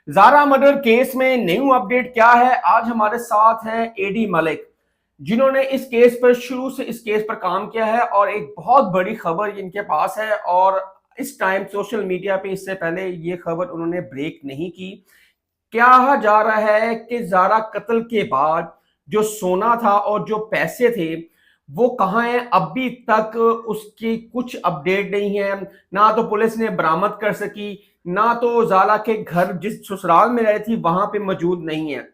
Zara murder case में new update क्या है? आज हमारे साथ हैं एडी मलिक, जिन्होंने इस केस पर शुरू से इस केस पर काम किया है और एक बहुत बड़ी खबर इनके पास है। और इस टाइम सोशल मीडिया पे इससे पहले ये खबर उन्होंने ब्रेक नहीं की। कहा जा रहा है कि जारा कत्ल के बाद जो सोना था और जो पैसे थे वो कहाँ हैं, अभी तक उसकी कुछ अपडेट नहीं है। ना तो पुलिस ने बरामद कर सकी, ना तो जारा के घर जिस ससुराल में रही थी वहां पे मौजूद नहीं है।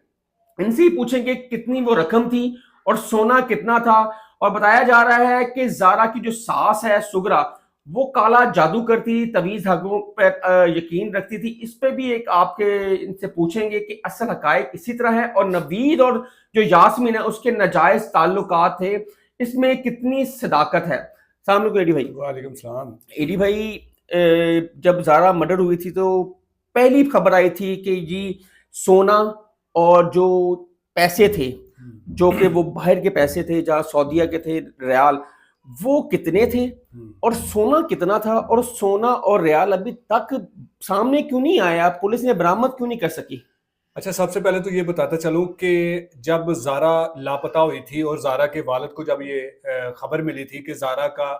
इनसे ही पूछेंगे कितनी वो रकम थी और सोना कितना था। और बताया जा रहा है कि जारा की जो सास है सुगरा, वो काला जादू करती थी, तवीज धागों पर यकीन रखती थी। इस पे भी एक आपके इनसे पूछेंगे कि असल हकायक इसी तरह है और नवीद और जो यास्मीन है उसके नाजायज ताल्लुकात थे, इसमें कितनी सदाकत है। सामने को एडी भाई। वालेकुम सलाम। एडी भाई, जब जारा मर्डर हुई थी तो पहली खबर आई थी कि जी सोना और जो पैसे थे, जो कि वो बाहर के पैसे थे, जहाँ सऊदीया के थे रियाल, वो कितने थे और सोना कितना था, और सोना और रियाल अभी तक सामने क्यों नहीं आया? पुलिस ने बरामद क्यों नहीं कर सकी? अच्छा, सबसे पहले तो ये बताता चलूं कि जब जारा लापता हुई थी और जारा के वालिद को जब ये खबर मिली थी कि जारा का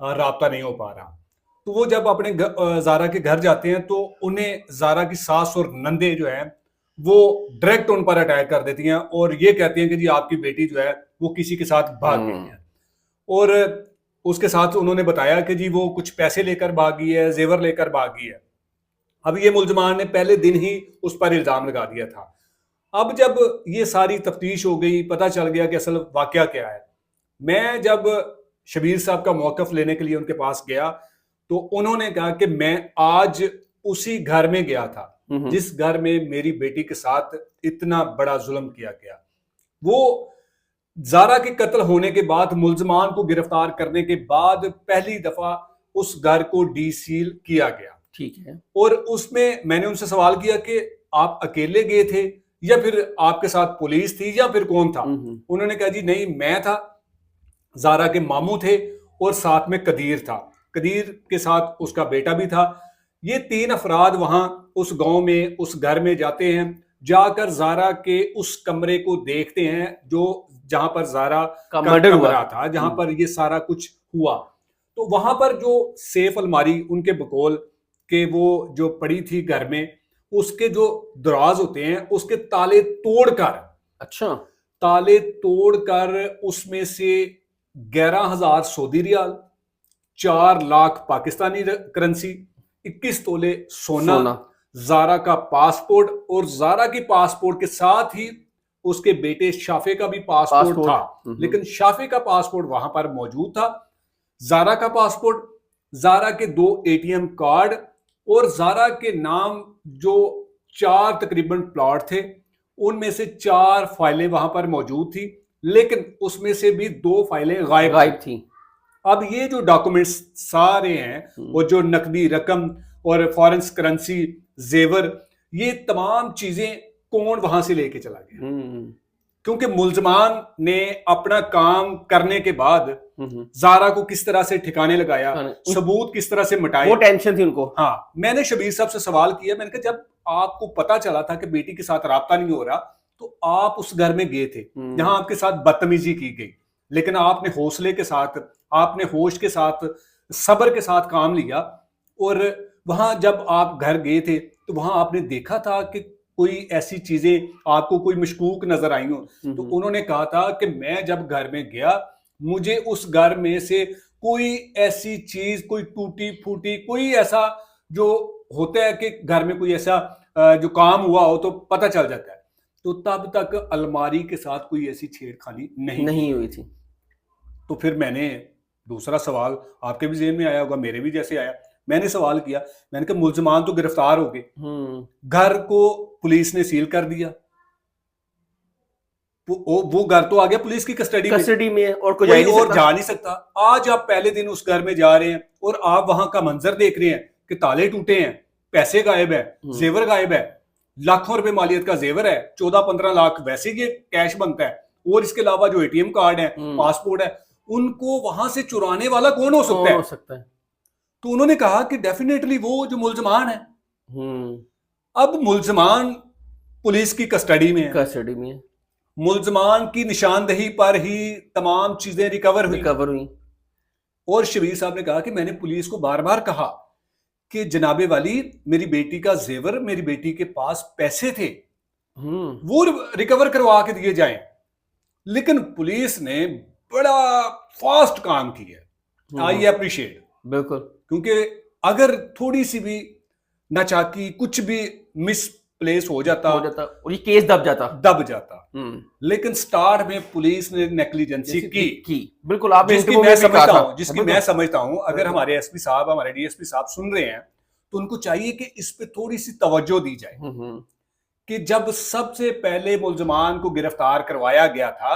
राब्ता नहीं हो पा रहा, तो वो जब अपने जारा के घर जाते हैं तो उन्हें जारा की सास और नंदे जो है वो डायरेक्ट उन पर अटैक कर देती हैं और ये कहती हैं कि जी आपकी बेटी जो है वो किसी के साथ भाग गई है। और उसके साथ उन्होंने बताया कि जी वो कुछ पैसे लेकर भागी है, जेवर लेकर भागी है। अब ये मुल्जमान ने पहले दिन ही उस पर इल्जाम लगा दिया था। अब जब ये सारी तफ्तीश हो गई, पता चल गया कि असल वाकया क्या है, मैं जब शबीर साहब का मौकफ लेने के लिए उनके पास गया तो उन्होंने कहा कि मैं आज उसी घर में गया था जिस घर में मेरी बेटी के साथ इतना बड़ा जुल्म किया गया। वो जारा के कत्ल होने के बाद, मुल्जमान को गिरफ्तार करने के बाद पहली दफा उस घर को डीसील किया गया। ठीक है। और उसमें मैंने उनसे सवाल किया कि आप अकेले गए थे या फिर आपके साथ पुलिस थी या फिर कौन था? उन्होंने कहा जी नहीं, मैं था, जारा के मामू थे और साथ में कदीर था, कदीर के साथ उसका बेटा भी था। ये तीन अफराद वहां उस गांव में उस घर में जाते हैं, जाकर जारा के उस कमरे को देखते हैं जो जहां पर जारा का मर्डर हुआ कमरा था, जहां पर ये सारा कुछ हुआ। तो वहां पर जो सेफ अलमारी उनके बकौल के वो जो पड़ी थी घर में, उसके जो दराज होते हैं उसके ताले तोड़कर, अच्छा, ताले तोड़कर उसमें से 11,000 Saudi riyal, 4 lakh Pakistani currency, 21 तोले सोना, जारा का पासपोर्ट और जारा के पासपोर्ट के साथ ही उसके बेटे शाफे का भी पासपोर्ट था। लेकिन शाफे का पासपोर्ट वहां पर मौजूद था, जारा का पासपोर्ट, जारा के 2 एटीएम कार्ड और जारा के नाम जो 4 तकरीबन प्लॉट थे, उनमें से 4 फाइलें वहां पर मौजूद थी, लेकिन उसमें से भी 2 फाइलें गायब थी। अब ये जो डॉक्यूमेंट्स सारे हैं और जो नकदी रकम और फॉरेन करेंसी, जेवर, ये तमाम चीजें कौन वहां से लेके चला गया? क्योंकि मुल्जमान ने अपना काम करने के बाद जारा को किस तरह से ठिकाने लगाया, सबूत किस तरह से मिटाए, वो टेंशन थी उनको। हाँ, मैंने शबीर साहब से सवाल किया, मैंने कहा जब आपको पता चला था कि बेटी के साथ राब्ता नहीं हो रहा तो आप उस घर में गए थे जहां आपके साथ बदतमीजी की गई, लेकिन आपने हौसले के साथ, आपने होश के साथ, सब्र के साथ काम लिया और वहां जब आप घर गए थे तो वहां आपने देखा था कि कोई ऐसी चीजें आपको कोई मशकूक नजर आई हो? तो उन्होंने कहा था कि मैं जब घर में गया मुझे उस घर में से कोई ऐसी चीज, कोई टूटी फूटी, कोई ऐसा जो होता है कि घर में कोई ऐसा जो काम हुआ हो तो पता चल जाता है, तो तब तक अलमारी के साथ कोई ऐसी छेड़खानी नहीं हुई थी। तो फिर मैंने दूसरा सवाल, आपके भी जेहन में आया होगा, मेरे भी जैसे आया, मैंने सवाल किया, मैंने कहा मुल्जमान तो गिरफ्तार हो गए, घर को पुलिस ने सील कर दिया, वो घर तो आ गया पुलिस की कस्टडी में और कोई और जा नहीं सकता। आज आप पहले दिन उस घर में जा रहे हैं और आप वहां का मंजर देख रहे हैं कि ताले टूटे हैं, पैसे गायब है, जेवर गायब है, लाखों रुपए मालियत का जेवर है, 14-15 लाख वैसे ही कैश बनता है, और इसके अलावा जो एटीएम कार्ड है, पासपोर्ट है, उनको वहां से चुराने वाला कौन हो सकता है? तो उन्होंने कहा कि डेफिनेटली वो जो मुल्जमान है। अब मुल्जमान पुलिस की कस्टडी में है, कस्टडी में मुल्जमान की निशानदेही पर ही तमाम चीजें रिकवर हुई। रिकवर हुई। और शबीर साहब ने कहा कि मैंने पुलिस को बार बार कहा कि जनाबे वाली, मेरी बेटी का जेवर, मेरी बेटी के पास पैसे थे, वो रिकवर करवा के दिए जाएं। लेकिन पुलिस ने बड़ा फास्ट काम किया, आई अप्रिशिएट। बिल्कुल, क्योंकि अगर थोड़ी सी भी नाचाकी, कुछ भी मिसप्लेस हो जाता और ये केस दब जाता। लेकिन स्टार्ट में पुलिस ने नेग्लिजेंसी की। बिल्कुल, आपने जिसकी मैं समझता हूं अगर हमारे एसपी साहब, हमारे डीएसपी साहब सुन रहे हैं तो उनको चाहिए कि इस पे थोड़ी सी तवज्जो दी जाए कि जब सबसे पहले मुल्जमान को गिरफ्तार करवाया गया था,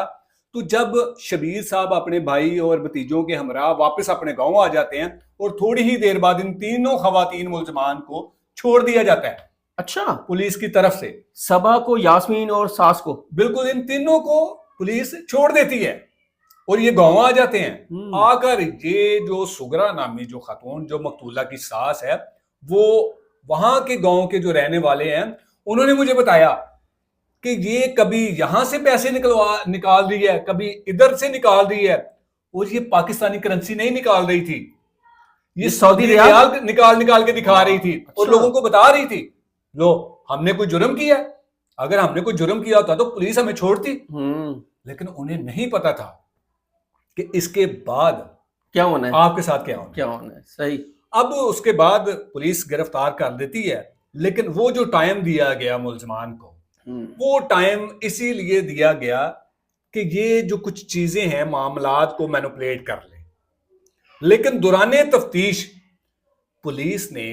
तो जब शबीर साहब अपने भाई और भतीजों के हमरा वापस अपने गांव आ जाते हैं और थोड़ी ही देर बाद इन तीनों खवातीन मुल्जमान को छोड़ दिया जाता है। अच्छा, पुलिस की तरफ से सबा को, यास्मीन और सास को, बिल्कुल इन तीनों को पुलिस छोड़ देती है और ये गांव आ जाते हैं। आकर ये जो सुगरा नामी जो खातून, जो मकतूला की सास है, वो वहां के गांव के जो रहने वाले हैं, उन्होंने मुझे बताया कि ये कभी यहां से पैसे निकाल रही है, कभी इधर से निकाल रही है, और ये पाकिस्तानी करेंसी नहीं निकाल रही थी, ये सऊदी रियाल निकाल के दिखा रही थी। अच्छा। और लोगों को बता रही थी, लो हमने कोई जुर्म किया, अगर हमने कोई जुर्म किया होता तो पुलिस हमें छोड़ती। लेकिन उन्हें नहीं पता था कि इसके बाद क्या होना है, आपके साथ क्या होना है। सही। अब उसके बाद पुलिस गिरफ्तार कर देती है, लेकिन वो जो टाइम दिया गया मुल्जमान को, वो टाइम इसीलिए दिया गया कि ये जो कुछ चीजें हैं मामलात को मैनिपुलेट कर ले। लेकिन दौराने तफ्तीश पुलिस ने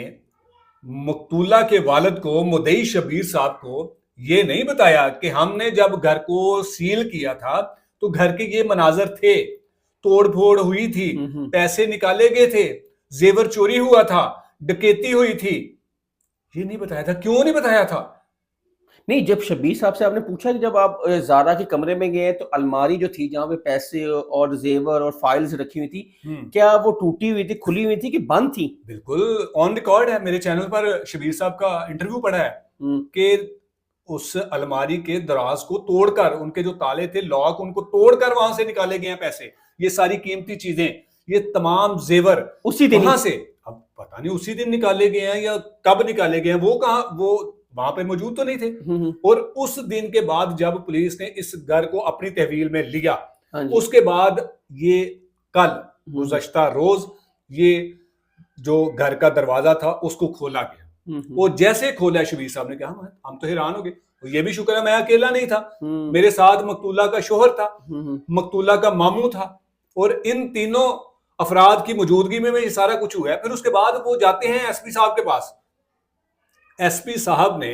मकतूला के वालिद को, मुद्दई शबीर साहब को, ये नहीं बताया कि हमने जब घर को सील किया था तो घर के ये मनाजर थे, तोड़ फोड़ हुई थी, पैसे निकाले गए थे, जेवर चोरी हुआ था, डकैती हुई थी। ये नहीं बताया था। क्यों नहीं बताया था? नहीं, जब शबीर साहब से आपने पूछा कि जब आप जारा के कमरे में गए तो अलमारी जो थी जहां पे पैसे और जेवर और फाइल्स रखी हुई थी, क्या वो टूटी हुई थी, खुली हुई थी कि बंद थी? बिल्कुल ऑन रिकॉर्ड है, मेरे चैनल पर शबीर साहब का इंटरव्यू पड़ा है कि उस अलमारी के दराज को तोड़कर, उनके जो ताले थे, लॉक, उनको तोड़कर वहां से निकाले गए हैं पैसे, ये सारी कीमती चीजें, ये तमाम जेवर उसी दिन वहां से, अब पता नहीं उसी दिन निकाले गए हैं या कब निकाले गए हैं, वो कहां, वो वहां पे मौजूद तो नहीं थे। और उस दिन के बाद जब पुलिस ने इस घर को अपनी तहवील में लिया, उसके बाद ये कल गुज़श्ता रोज ये जो घर का दरवाजा था उसको खोला गया। और जैसे खोला, शबीर साहब ने कहा हम तो हैरान हो गए। ये भी शुक्र है मैं अकेला नहीं था, मेरे साथ मकतूला का शोहर था, मकतूला का मामू था, और इन तीनों अफराद की मौजूदगी में ये सारा कुछ हुआ है। फिर उसके बाद वो जाते हैं एसपी साहब के पास। एसपी साहब ने,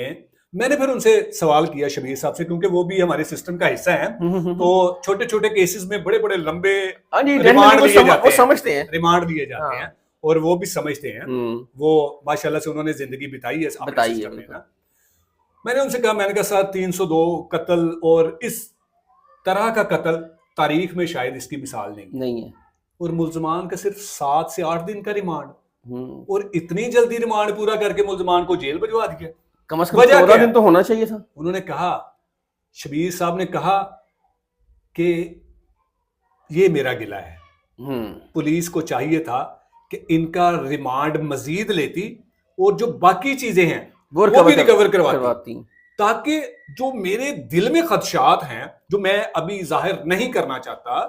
मैंने फिर उनसे सवाल किया शबीर साहब से, क्योंकि वो भी हमारे सिस्टम का हिस्सा है, तो छोटे छोटे केसेस में बड़े बड़े लंबे रिमांड लिए जाते हैं और वो भी समझते हैं। वो माशाल्लाह से उन्होंने जिंदगी बिताई है। मैंने उनसे कहा, मैंने कहा सर 302 कत्ल और इस तरह का कत्ल तारीख में शायद इसकी मिसाल नहीं है। और मुल्जमान का सिर्फ 7 से 8 दिन का रिमांड, और इतनी जल्दी रिमांड पूरा करके मुल्जमान को जेल भिजवा दिया। कम से कम 14 दिन तो होना चाहिए था। उन्होंने कहा, शबीर साहब ने कहा कि ये मेरा गिला है, पुलिस को चाहिए था कि इनका रिमांड मजीद लेती और जो बाकी चीजें हैं वो भी रिकवर करवाती, ताकि जो मेरे दिल में खदशात हैं, जो मैं अभी जाहिर नहीं करना चाहता,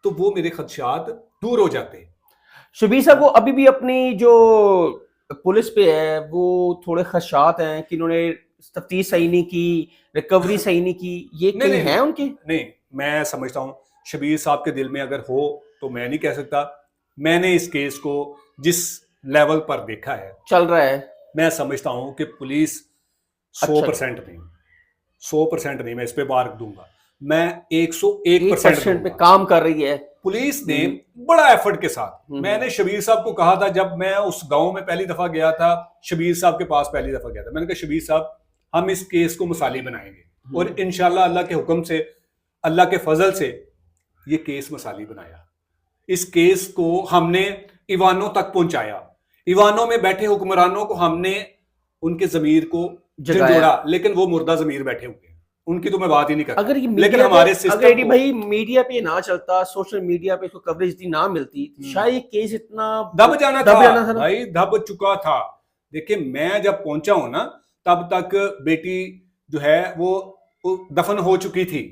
तो वो मेरे खदशात दूर हो जाते। शबीर साहब, वो अभी भी अपनी जो पुलिस पे है वो थोड़े खदशात हैं कि इन्होंने तफ्तीश सही नहीं की, रिकवरी सही नहीं की, ये कहीं है उनके? नहीं, मैं समझता हूँ शबीर साहब के दिल में अगर हो तो मैं नहीं कह सकता। मैंने इस केस को जिस लेवल पर देखा है, चल रहा है, मैं समझता हूँ कि पुलिस 100% नहीं, 100% नहीं, मैं इस पे मार्क दूंगा, मैं 101% पे काम कर रही है पुलिस ने बड़ा एफर्ट के साथ। मैंने शबीर साहब को कहा था, जब मैं उस गांव में पहली दफा गया था, शबीर साहब के पास पहली दफा गया था, मैंने कहा शबीर साहब हम इस केस को मसाली बनाएंगे, और इंशाल्लाह अल्लाह के हुक्म से, अल्लाह के फजल से ये केस मसाली बनाया। इस केस को हमने ईवानों तक पहुंचाया, ईवानों में बैठे हुक्मरानों को हमने उनके जमीर को जगाया। झंझोड़ा, लेकिन वो मुर्दा जमीर बैठे हुए हैं, उनकी तो मैं बात ही नहीं करता। अगर ये लेकिन मीडिया हमारे पे, अगर सिस्टम एडी को भाई मीडिया पे ना चलता, सोशल मीडिया पे इसको कवरेज इतनी ना मिलती, शायद ये केस इतना दब जाना दब जाना था था ना। भाई, दब चुका था। देखिए मैं जब पहुंचा हूं ना, तब तक बेटी जो है वो दफन हो चुकी थी।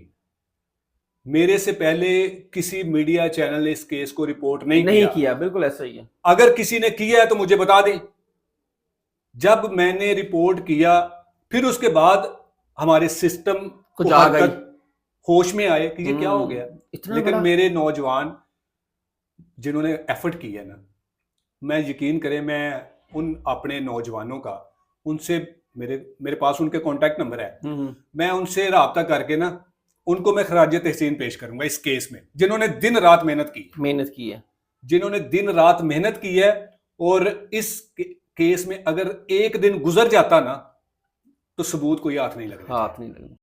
मेरे से पहले किसी मीडिया चैनल ने इस केस को रिपोर्ट नहीं किया। बिल्कुल ऐसा ही है। अगर किसी ने किया है तो मुझे बता दें। जब मैंने रिपोर्ट किया, फिर उसके बाद हमारे सिस्टम कुछ को आ गई। हरकत होश में आए कि ये क्या हो गया। इतना लेकिन बड़ा। मेरे नौजवान जिन्होंने एफर्ट किया ना, मैं यकीन करें, मैं उन अपने नौजवानों का, उनसे मेरे पास उनके कॉन्टैक्ट नंबर है, मैं उनसे राब्ता करके ना उनको मैं खराज तहसीन पेश करूंगा इस केस में, जिन्होंने दिन रात मेहनत की है, जिन्होंने दिन रात मेहनत की है। और इस केस में अगर एक दिन गुजर जाता ना, तो सबूत कोई हाथ नहीं लगना।